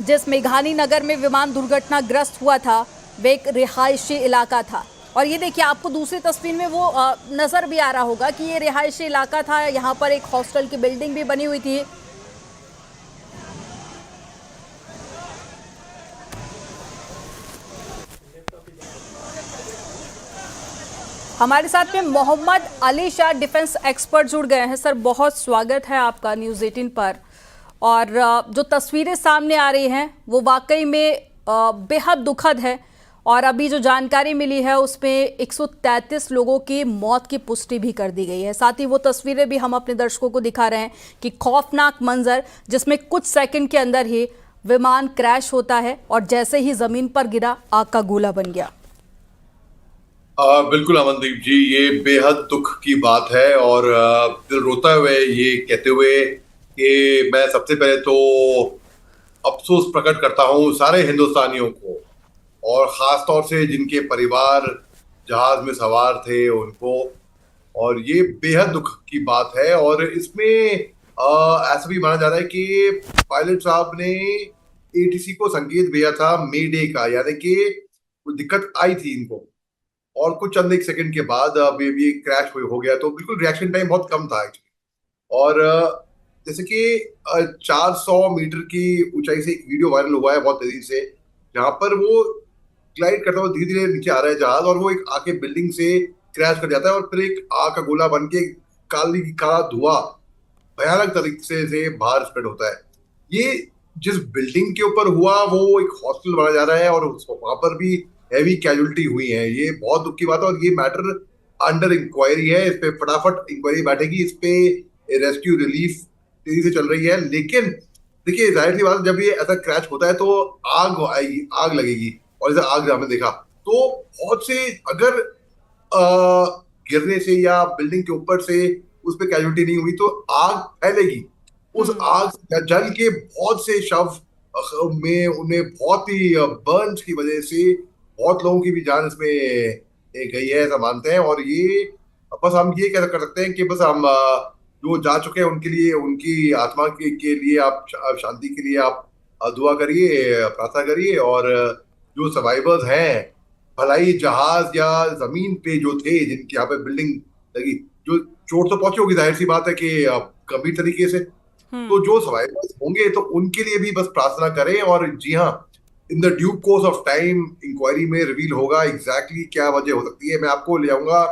जिस मेघानी नगर में विमान दुर्घटनाग्रस्त हुआ था वे एक रिहायशी इलाका था। और ये देखिए, आपको दूसरी तस्वीर में वो नजर भी आ रहा होगा कि ये रिहायशी इलाका था। यहाँ पर एक हॉस्टल की बिल्डिंग भी बनी हुई थी। हमारे साथ में मोहम्मद अली शाह डिफेंस एक्सपर्ट जुड़ गए हैं। सर, बहुत स्वागत है आपका न्यूज़ 18 पर। और जो तस्वीरें सामने आ रही हैं वो वाकई में बेहद दुखद है। और अभी जो जानकारी मिली है उसमें 133 लोगों की मौत की पुष्टि भी कर दी गई है। साथ ही वो तस्वीरें भी हम अपने दर्शकों को दिखा रहे हैं कि खौफनाक मंजर, जिसमें कुछ सेकंड के अंदर ही विमान क्रैश होता है और जैसे ही जमीन पर गिरा आग का गोला बन गया। बिल्कुल अमनदीप जी, ये बेहद दुख की बात है। और दिल रोता हुए ये कहते हुए कि मैं सबसे पहले तो अफसोस प्रकट करता हूँ सारे हिंदुस्तानियों को, और खास तौर से जिनके परिवार जहाज में सवार थे उनको। और ये बेहद दुख की बात है। और इसमें ऐसा भी माना जा रहा है कि पायलट साहब ने एटीसी को संकेत भेजा था मे डे का, यानी कि कोई दिक्कत आई थी इनको, और कुछ चंद एक सेकंड के बाद अब ये क्रैश हो गया। तो बिल्कुल रिएक्शन टाइम बहुत कम था एक्चुअली। और जैसे कि 400 मीटर की ऊंचाई से एक वीडियो वायरल हुआ है बहुत तेजी से, जहां पर वो ग्लाइड करता हुआ धीरे धीरे नीचे आ रहा है जहाज, और वो एक आके बिल्डिंग से क्रैश कर जाता है, और फिर एक आग का गोला बन के काला धुआं भयानक तरीके से बाहर स्प्रेड होता है। ये जिस बिल्डिंग के ऊपर हुआ वो एक हॉस्टल माना जा रहा है, और वहां पर भी हैवी कैजुअलिटी हुई है। ये बहुत दुख की बात है, और ये मैटर अंडर इंक्वायरी है। इस पे फटाफट इंक्वायरी बैठेगी, इस पे रेस्क्यू रिलीफ तेजी से चल रही है। लेकिन देखिए, जाहिर सी बात है, जब ये ऐसा क्रैश होता है तो आग आएगी, आग लगेगी। और जैसे आग हमने देखा तो बहुत से, अगर गिरने से या बिल्डिंग के ऊपर से उस पर कैजुअलिटी नहीं हुई तो आग फैलेगी। उस आग जल के बहुत से शव में उन्हें बहुत ही बर्न्स की वजह से बहुत लोगों की भी जान इसमें गई है, ऐसा मानते हैं। और ये बस हम ये कह कर सकते हैं कि बस हम जो जा चुके हैं उनके लिए, उनकी आत्मा के लिए आप शांति के लिए आप दुआ करिए, प्रार्थना करिए। और जो सर्वाइवर्स हैं, भलाई जहाज या जमीन पे जो थे जिनकी यहाँ पे बिल्डिंग लगी, जो चोट तो पहुंची होगी, जाहिर सी बात है कि गंभीर तरीके से, तो जो सर्वाइवर्स होंगे तो उनके लिए भी बस प्रार्थना करें। और जी हाँ, in the due course of time inquiry में रिवील होगा एग्जैक्टली क्या वजह हो सकती है। मैं आपको ले आऊंगा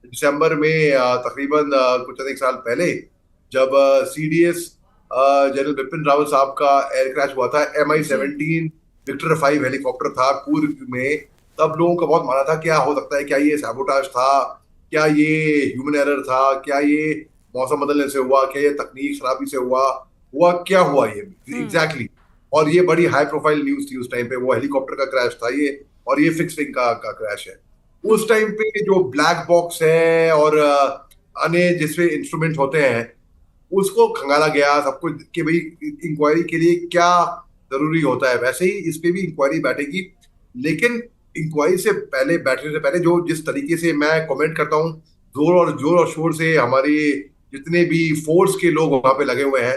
दिसंबर में, तकरीबन कुछ एक साल पहले, जब सीडीएस जनरल बिपिन रावत साहब का एयर क्रैश हुआ था। MI-17 विक्टर 5 हेलीकॉप्टर था कूर्ग में। तब लोगों का बहुत माना था क्या हो सकता है, क्या ये सैबोटाज था, क्या ये ह्यूमन एरर था, क्या ये मौसम बदलने से हुआ, क्या ये तकनीक खराबी से हुआ क्या हुआ ये एग्जैक्टली। और ये बड़ी हाई प्रोफाइल न्यूज थी उस टाइम पे, वो हेलीकॉप्टर का क्रैश था ये, और ये फिक्स विंग का क्रैश है। उस टाइम पे जो ब्लैक बॉक्स है और अन्य जिसमें इंस्ट्रूमेंट होते हैं उसको खंगाला गया सब कुछ कि भाई इंक्वायरी के लिए क्या जरूरी होता है। वैसे ही इस पे भी इंक्वायरी बैठेगी, लेकिन इंक्वायरी से पहले, बैठने से पहले, जो जिस तरीके से मैं कमेंट करता हूँ, जोर और शोर से हमारी जितने भी फोर्स के लोग वहां पे लगे हुए हैं,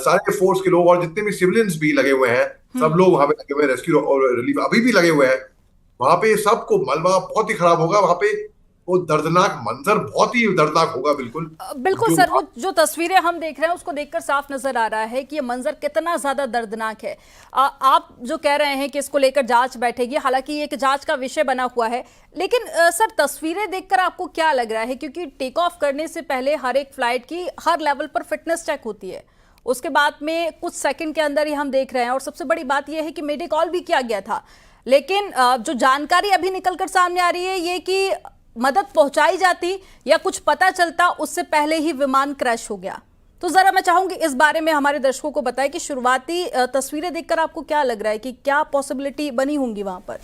सारे फोर्स के लोग और जितने भी सिविलियंस भी लगे हुए हैं, सब लोग वहां पे लगे हुए हैं, रेस्क्यू और रिलीफ अभी भी लगे हुए हैं वहां पे। सबको मलबा बहुत ही खराब होगा वहां पे, वो दर्दनाक मंजर बहुत ही दर्दनाक होगा। बिल्कुल बिल्कुल जो सर, वो जो तस्वीरें हम देख रहे हैं उसको देखकर साफ नजर आ रहा है कि ये मंजर कितना ज्यादा दर्दनाक है। आप जो कह रहे हैं कि इसको लेकर जांच बैठेगी, हालांकि ये एक जांच का विषय बना हुआ है, लेकिन सर तस्वीरें देखकर आपको क्या लग रहा है? क्योंकि टेक ऑफ करने से पहले हर एक फ्लाइट की हर लेवल पर फिटनेस चेक होती है, उसके बाद में कुछ सेकंड के अंदर ही हम देख रहे हैं। और सबसे बड़ी बात यह है कि मेडे कॉल भी किया गया था, लेकिन जो जानकारी अभी निकलकर सामने आ रही है ये कि मदद पहुंचाई जाती या कुछ पता चलता उससे पहले ही विमान क्रैश हो गया। तो जरा मैं चाहूंगी इस बारे में हमारे दर्शकों को बताएं कि शुरुआती तस्वीरें देखकर आपको क्या लग रहा है कि क्या पॉसिबिलिटी बनी होंगी वहां पर?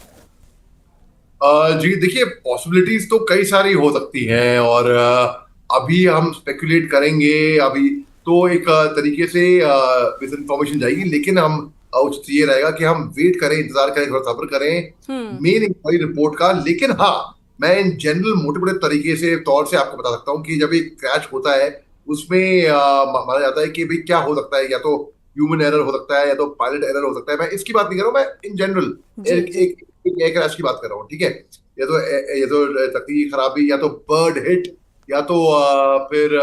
जी देखिए, पॉसिबिलिटीज तो कई सारी हो सकती हैं, और अभी हम स्पेकुलेट करेंगे अभी तो एक तरीके से मिस इन्फॉर्मेशन जाएगी। लेकिन हम उचित ये रहेगा कि हम वेट करें, इंतजार करें, थोड़ा सब्र करें मेन इंक्वायरी रिपोर्ट का। लेकिन हाँ, मैं इन जनरल मोटे मोटे तरीके से तौर से आपको बता सकता हूँ कि जब एक क्रैश होता है उसमें माना जाता है कि भाई क्या हो सकता है, या तो ह्यूमन एरर हो सकता है या तो पायलट एरर हो सकता है। मैं इसकी बात नहीं कर रहा हूँ, मैं इन जनरल जी एक जी। एक एक क्रैश की बात कर रहा हूँ, ठीक है। या तो तकनीकी खराबी, या तो बर्ड हिट, या तो फिर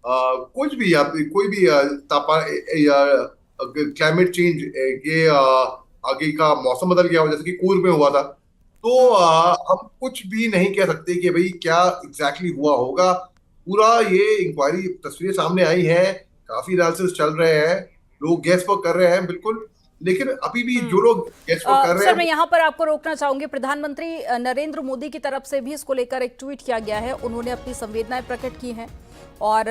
कुछ भी, या फिर कोई भी तापमान या क्लाइमेट चेंज, ये आगे का मौसम बदल गया हो जैसे कि पूर्व में हुआ था। तो हम्म। हम कुछ भी नहीं कह सकते कि भाई क्या एग्जैक्टली हुआ होगा। पूरा ये इंक्वायरी तस्वीरें सामने आई हैं, काफी एनालिसिस चल रहे हैं, लोग गैस वर्क कर रहे हैं, बिल्कुल। लेकिन अभी भी जो लोग गैस वर्क कर रहे सर, मैं हैं। यहाँ पर आपको रोकना चाहूंगी। प्रधानमंत्री नरेंद्र मोदी की तरफ से भी इसको लेकर एक ट्वीट किया गया है। उन्होंने अपनी संवेदनाएं प्रकट की हैं और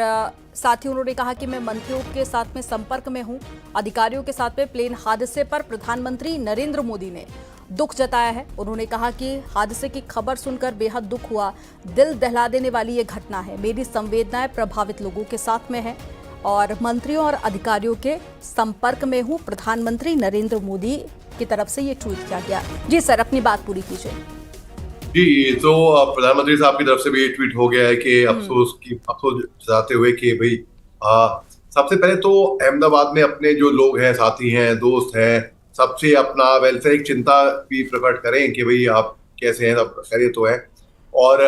साथ ही उन्होंने कहा कि मैं मंत्रियों के साथ में संपर्क में हूं, अधिकारियों के साथ में। प्लेन हादसे पर प्रधानमंत्री नरेंद्र मोदी ने दुख जताया है। उन्होंने कहा कि हादसे की खबर सुनकर बेहद दुख हुआ, दिल दहला देने वाली ये घटना है। मेरी संवेदनाएं प्रभावित लोगों के साथ में है और मंत्रियों और अधिकारियों के संपर्क में हूं। प्रधानमंत्री नरेंद्र मोदी की तरफ से ये ट्वीट किया गया। जी सर, अपनी बात पूरी कीजिए। जी, तो प्रधानमंत्री साहब की तरफ से भी ट्वीट हो गया है कि अफसोस जताते हुए कि भाई सबसे पहले तो अहमदाबाद में अपने जो लोग हैं, साथी हैं, दोस्त हैं, सबसे अपना वेलफेयर चिंता भी प्रकट करें कि भाई आप कैसे हैं, सब खैरियत तो है। और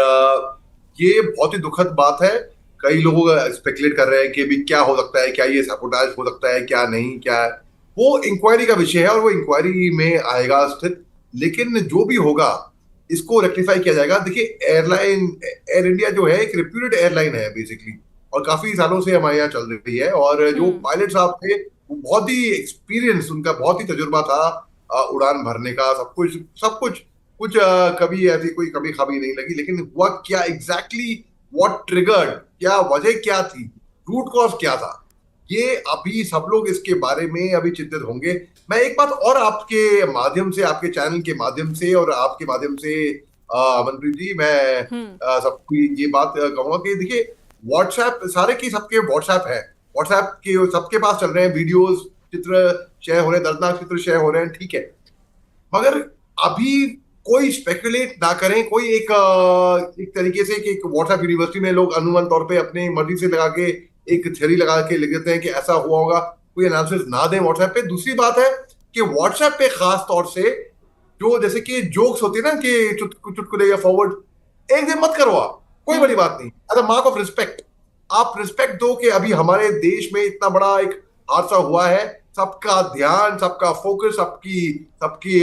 ये बहुत ही दुखद बात है। कई लोग स्पेकुलेट कर रहे हैं कि भी क्या हो सकता है, क्या ये सैबोटाज हो सकता है, क्या नहीं, क्या है। वो इंक्वायरी का विषय है और वो इंक्वायरी में आएगा स्थित। लेकिन जो भी होगा इसको रेक्टिफाई किया जाएगा। देखिए, एयर इंडिया जो है एक रिप्यूटेड एयरलाइन है बेसिकली, और काफी सालों से हमारे यहाँ चल रही है। और जो हम्म। पायलट साहब थे वो बहुत ही एक्सपीरियंस, उनका बहुत ही तजुर्बा था उड़ान भरने का, सब कुछ सब कुछ कुछ कभी ऐसी कोई कभी खामी नहीं लगी। लेकिन हुआ क्या एग्जैक्टली, व्हाट ट्रिगर्ड, क्या वजह क्या थी, रूट कॉज क्या था, ये अभी सब लोग इसके बारे में अभी चिंतित होंगे। मैं एक बात और आपके माध्यम से, आपके चैनल के माध्यम से और आपके माध्यम से मनप्रीत जी, मैं हम्म। सबको ये बात कहूंगा कि देखिए, व्हाट्सएप सारे की सबके व्हाट्सएप है, व्हाट्सएप के सबके पास चल रहे हैं, वीडियोस, चित्र शेयर हो रहे हैं, दर्दनाक चित्र शेयर हो रहे हैं, ठीक है। मगर अभी कोई स्पेकुलेट ना करें। कोई एक तरीके से कि एक व्हाट्सएप यूनिवर्सिटी में लोग अनुमान तौर पे अपनी मर्जी से लगा के एक थ्योरी लगा के लिख देते हैं कि ऐसा हुआ होगा, कोई एनालिसिस ना दें व्हाट्सएप पे। दूसरी बात है कि व्हाट्सएप पे खास तौर से जो जैसे कि जोक्स होती है ना कि चुटकुले या फॉरवर्ड, एक दिन मत करो आप, कोई बड़ी बात नहीं। As a mark of respect आप रिस्पेक्ट दो कि अभी हमारे देश में इतना बड़ा एक हादसा हुआ है, सबका ध्यान, सबका फोकस, सबकी सबकी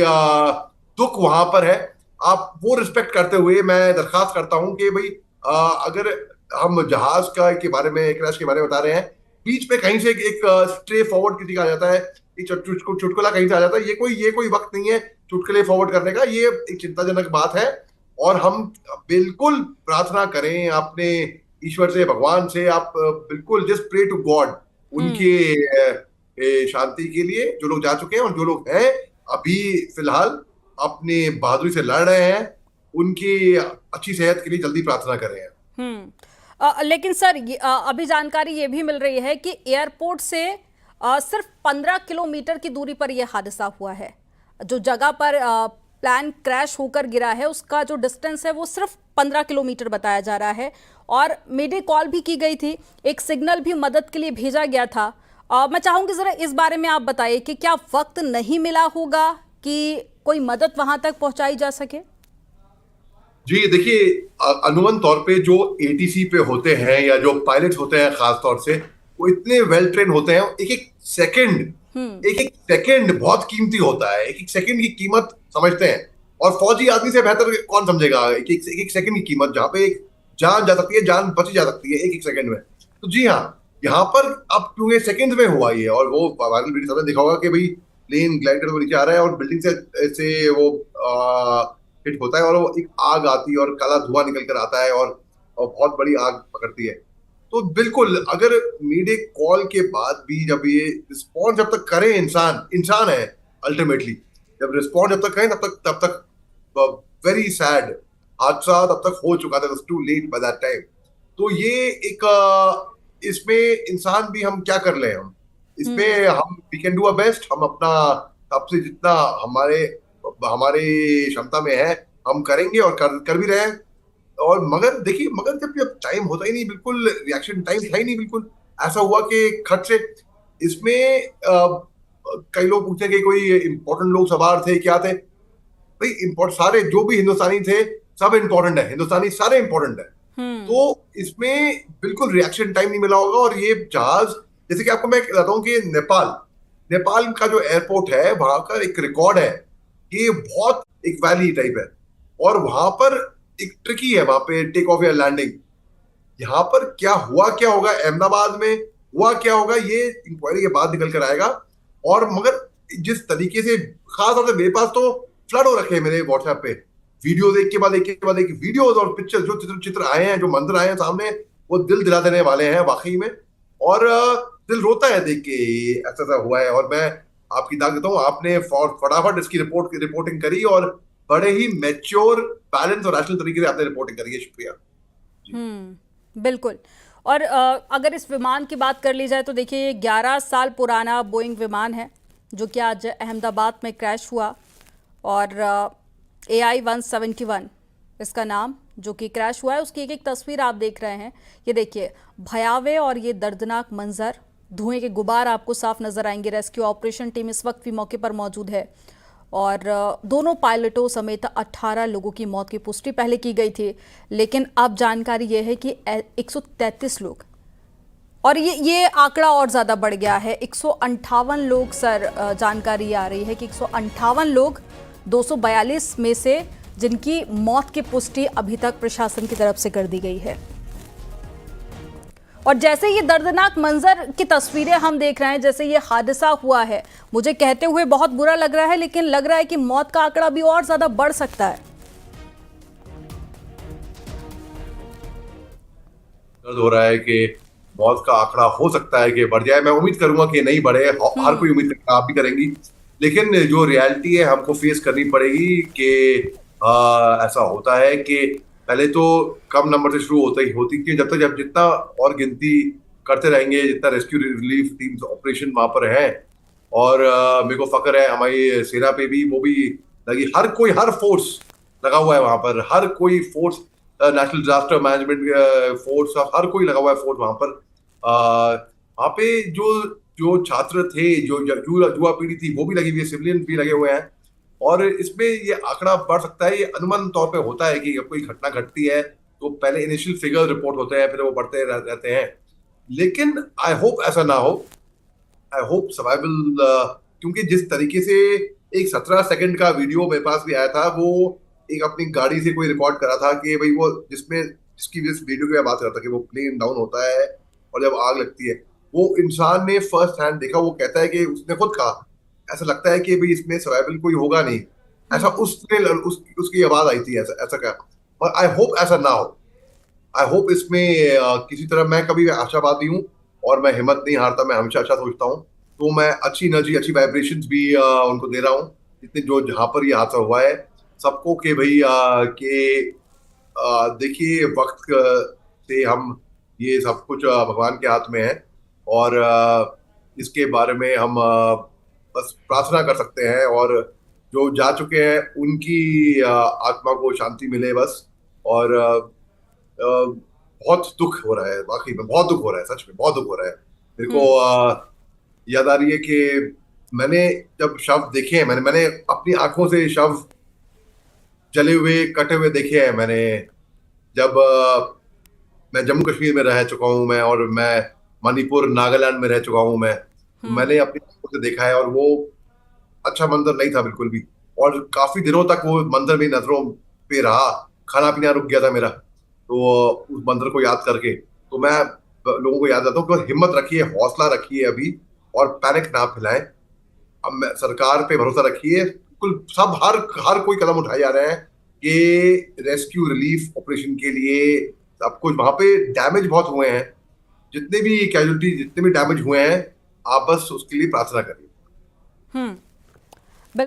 दुख वहां पर है। आप वो रिस्पेक्ट करते हुए मैं दरखास्त करता हूं कि भाई अगर हम जहाज का के बारे में, क्रैश के बारे में बता रहे हैं, बीच में कहीं से एक स्ट्रे फॉरवर्ड किसी का आ जाता है, एक चुटकुला कहीं से आ जाता है, ये कोई वक्त नहीं है चुटकुले फॉरवर्ड करने का। ये एक चिंताजनक बात है। और हम बिल्कुल प्रार्थना करें अपने ईश्वर से, भगवान से, आप बिल्कुल जस्ट प्रे टू गॉड उनके शांति के लिए, जो लोग जा चुके हैं और जो लोग हैं अभी फिलहाल अपने बहादुरी से लड़ रहे हैं, उनकी अच्छी सेहत के लिए जल्दी प्रार्थना कर रहे हैं। लेकिन सर, अभी जानकारी ये भी मिल रही है कि एयरपोर्ट से सिर्फ 15 किलोमीटर की दूरी पर यह हादसा हुआ है। जो जगह पर प्लान क्रैश होकर गिरा है उसका जो डिस्टेंस है वो सिर्फ 15 किलोमीटर बताया जा रहा है। और मेडे कॉल भी की गई थी, एक सिग्नल भी मदद के लिए भेजा गया था। मैं चाहूंगी जरा इस बारे में आप बताइए कि क्या वक्त नहीं मिला होगा कि कोई मदद वहां तक पहुंचाई जा सके? जी देखिए, अनुमान तौर पे जो एटीसी पे होते हैं या जो पायलट होते हैं खास तौर से, वो इतने वेल ट्रेन होते हैं। एक एक सेकंड बहुत कीमती होता है, एक एक सेकंड की कीमत समझते हैं। और फौजी आदमी से बेहतर कौन समझेगा एक सेकंड की कीमत, जहां पे एक जान जा सकती है, जान बची जा सकती है एक एक सेकंड में। तो जी हाँ, यहाँ पर अब क्योंकि सेकंड में हुआ ये, और वो वायरल वीडियो सबने देखा होगा कि भाई प्लेन ग्लाइड करके नीचे आ रहा है और बिल्डिंग से वो हिट होता है और वो एक आग आती है और काला धुआं निकल कर आता है और बहुत बड़ी आग पकड़ती है। तो बिल्कुल, अगर मीडिया कॉल के बाद भी जब ये रिस्पॉन्स जब तक करे, इंसान है अल्टीमेटली, जब रिस्पॉन्स जब तक करें तब तक वेरी सैड हादसा तब तक हो चुका था, too late by that time. तो ये एक इसमें इंसान भी हम क्या कर ले, हम इसमें हम we can do a best. हम अपना सबसे जितना हमारे हमारे क्षमता में है हम करेंगे और कर भी रहे हैं। और मगर देखिए, मगर जब टाइम होता ही नहीं, बिल्कुल रिएक्शन टाइम था ही नहीं, बिल्कुल ऐसा हुआ कि खट से इसमें कई लोग पूछते हैं कि कोई इंपॉर्टेंट लोग सवार थे, क्या थे? भाई इम्पोर्ट सारे जो भी हिंदुस्तानी थे सब इंपॉर्टेंट है, हिंदुस्तानी सारे इंपॉर्टेंट है। तो इसमें बिल्कुल रिएक्शन टाइम नहीं मिला होगा। और ये जहाज, जैसे कि आपको मैं बताता हूँ कि नेपाल नेपाल का जो एयरपोर्ट है वहां का एक रिकॉर्ड है कि ये बहुत एक वैली टाइप है, और वहां पर एक ट्रिकी है वहां पे टेक ऑफ या लैंडिंग। यहाँ पर क्या होगा अहमदाबाद में, हुआ क्या होगा, ये इंक्वायरी के बाद निकल कर आएगा। और मगर जिस तरीके से, खास तौर से मेरे पास तो फ्लड हो रखे हैं मेरे व्हाट्सएप पे, वीडियोस एक के बाद एक के बाद एक वीडियोस और पिक्चर, जो चित्र आए हैं, जो मंजर आए हैं सामने, वो दिल दिला देने वाले हैं वाकई में। और दिल रोता है देख के ऐसा ऐसा हुआ है। और मैं आपकी दाद देता हूँ, आपने फटाफट इसकी रिपोर्टिंग करी, और बड़े ही मैच्योर, बैलेंस और रैशनल तरीके से आपने रिपोर्टिंग करी है। शुक्रिया। बिल्कुल। और अगर इस विमान की बात कर ली जाए तो देखिए, ये 11 साल पुराना बोइंग विमान है जो कि आज अहमदाबाद में क्रैश हुआ। और AI-171 इसका नाम, जो कि क्रैश हुआ है, उसकी एक एक तस्वीर आप देख रहे हैं। ये देखिए, भयावह और ये दर्दनाक मंजर, धुएं के गुबार आपको साफ नजर आएंगे। रेस्क्यू ऑपरेशन टीम इस वक्त भी मौके पर मौजूद है, और दोनों पायलटों समेत 18 लोगों की मौत की पुष्टि पहले की गई थी, लेकिन अब जानकारी यह है कि 133 लोग, और ये आंकड़ा और ज़्यादा बढ़ गया है, 158 लोग। सर, जानकारी आ रही है कि 158 लोग 242 में से, जिनकी मौत की पुष्टि अभी तक प्रशासन की तरफ से कर दी गई है। और जैसे ये दर्दनाक मंजर की तस्वीरें हम देख रहे हैं, जैसे ये हादसा हुआ है, मुझे कहते हुए बहुत बुरा लग रहा है, लेकिन लग रहा है कि मौत का आंकड़ा भी और ज्यादा बढ़ सकता है। दर्द हो रहा है कि मौत का आंकड़ा हो सकता है कि बढ़ जाए। मैं उम्मीद करूंगा कि नहीं बढ़े, हर कोई उम्मीद करेगा, आप भी करेंगी। लेकिन जो रियलिटी है हमको फेस करनी पड़ेगी कि ऐसा होता है कि पहले तो कम नंबर से शुरू होती थी, जब जितना और गिनती करते रहेंगे, जितना रेस्क्यू रिलीफ टीम्स ऑपरेशन वहां पर है। और मेरे को फक्र है हमारी सेना पे भी, वो भी लगी, हर फोर्स लगा हुआ है वहां पर, हर कोई force, national disaster management force, हर कोई लगा हुआ है फोर्स वहां पर। वहां पे जो जो छात्र थे, जो युवा पीढ़ी थी, वो भी लगी हुई है, सिविलियन भी लगे हुए हैं। और इसमें ये आंकड़ा बढ़ सकता है। ये अनुमान तौर पे होता है कि जब कोई घटना घटती है तो पहले इनिशियल फिगर रिपोर्ट होते हैं, फिर वो बढ़ते रहते हैं। लेकिन आई होप ऐसा ना हो, आई होप सर्वाइवल, क्योंकि जिस तरीके से एक 17 सेकंड का वीडियो मेरे पास भी आया था, वो एक अपनी गाड़ी से कोई रिकॉर्ड करा था कि भाई वो जिसकी वीडियो की मैं बात करता कि वो प्लेन डाउन होता है और जब आग लगती है, वो इंसान ने फर्स्ट हैंड देखा। वो कहता है कि उसने खुद कहा, ऐसा लगता है कि भाई इसमें सर्वाइवल कोई होगा नहीं, ऐसा उसकी आवाज आई थी, ऐसा ऐसा क्या। और आई होप ऐसा ना हो। आई होप इसमें किसी तरह, मैं कभी आशावादी हूँ और मैं हिम्मत नहीं हारता, मैं हमेशा अच्छा सोचता हूँ। तो मैं अच्छी एनर्जी, अच्छी वाइब्रेशंस भी उनको दे रहा हूँ, जितने जो जहां पर ये हादसा हुआ है सबको, कि भाई देखिए वक्त से हम, ये सब कुछ भगवान के हाथ में है। और इसके बारे में हम बस प्रार्थना कर सकते हैं, और जो जा चुके हैं उनकी आत्मा को शांति मिले बस। और बहुत दुख हो रहा है, वाकई में बहुत दुख हो रहा है, सच में बहुत दुख हो रहा है। मेरे को याद आ रही है कि मैंने जब शव देखे हैं, मैंने अपनी आंखों से शव जले हुए, कटे हुए देखे हैं। मैंने जब मैं जम्मू कश्मीर में रह चुका हूँ मैं, और मैं मणिपुर, नागालैंड में रह चुका हूँ मैं, तो मैंने अपनी आंखों से देखा है, और वो अच्छा मंजर नहीं था बिल्कुल भी। और काफी दिनों तक वो मंजर मेरी नजरों पे रहा, खाना पीना रुक गया था मेरा, तो उस मंजर को याद करके। तो मैं लोगों को याद देता हूँ कि हिम्मत रखिए, हौसला रखिए अभी, और पैनिक ना फैलाएं। अब सरकार पे भरोसा रखिए, बिल्कुल सब हर कोई कदम उठाए जा रहे हैं कि रेस्क्यू रिलीफ ऑपरेशन के लिए। सब कुछ वहां पे डैमेज बहुत हुए हैं, जितने भी कैजुअलिटी, जितने भी डैमेज हुए हैं, आप बस उसके लिए प्रार्थना करिए।